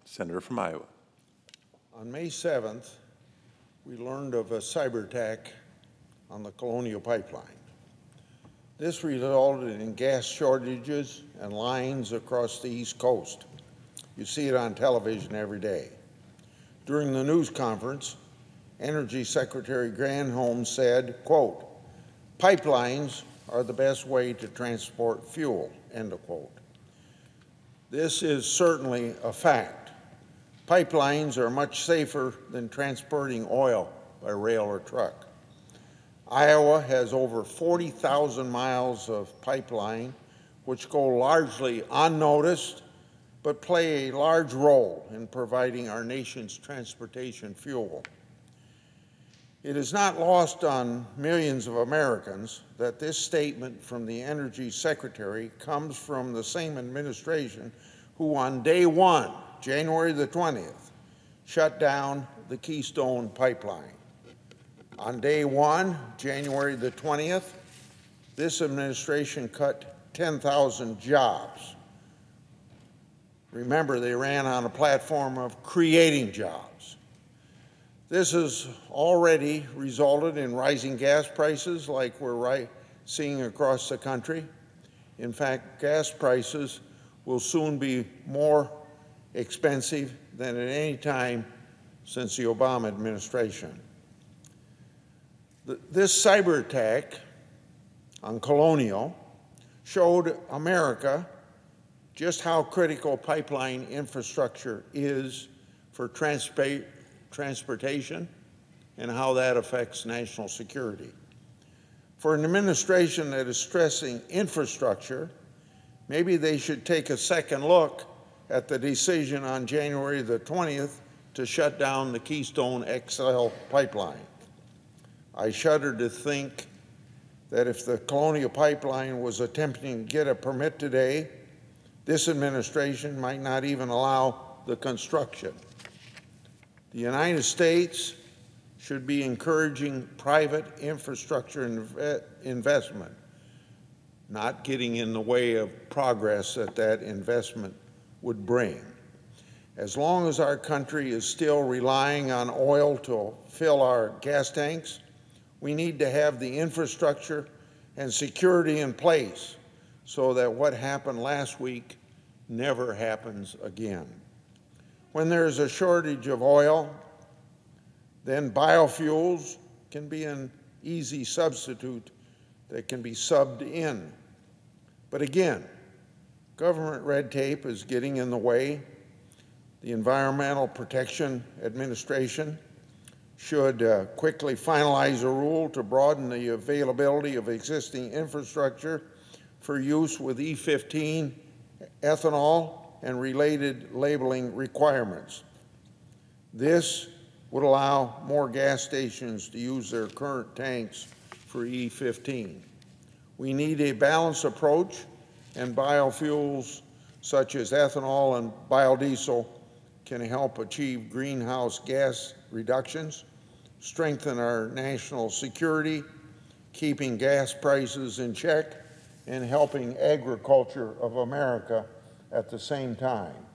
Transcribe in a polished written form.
Senator from Iowa. On May 7th, we learned of a cyber attack on the Colonial Pipeline. This resulted in gas shortages and lines across the East Coast. You see it on television every day. During the news conference, Energy Secretary Granholm said, quote, "Pipelines are the best way to transport fuel," end of quote. This is certainly a fact. Pipelines are much safer than transporting oil by rail or truck. Iowa has over 40,000 miles of pipeline, which go largely unnoticed, but play a large role in providing our nation's transportation fuel. It is not lost on millions of Americans that this statement from the Energy Secretary comes from the same administration who on day one, January the 20th, shut down the Keystone Pipeline. On day one, January the 20th, this administration cut 10,000 jobs. Remember, they ran on a platform of creating jobs. This has already resulted in rising gas prices like we're seeing across the country. In fact, gas prices will soon be more expensive than at any time since the Obama administration. This cyber attack on Colonial showed America just how critical pipeline infrastructure is for transportation and how that affects national security. For an administration that is stressing infrastructure, maybe they should take a second look at the decision on January the 20th to shut down the Keystone XL pipeline. I shudder to think that if the Colonial Pipeline was attempting to get a permit today, this administration might not even allow the construction. The United States should be encouraging private infrastructure investment, not getting in the way of progress that investment would bring. As long as our country is still relying on oil to fill our gas tanks, we need to have the infrastructure and security in place so that what happened last week never happens again. When there is a shortage of oil, then biofuels can be an easy substitute that can be subbed in. But again, government red tape is getting in the way. The Environmental Protection Administration should quickly finalize a rule to broaden the availability of existing infrastructure for use with E15, ethanol, and related labeling requirements. This would allow more gas stations to use their current tanks for E15. We need a balanced approach, and biofuels such as ethanol and biodiesel can help achieve greenhouse gas reductions, strengthen our national security, keeping gas prices in check, and helping agriculture of America at the same time.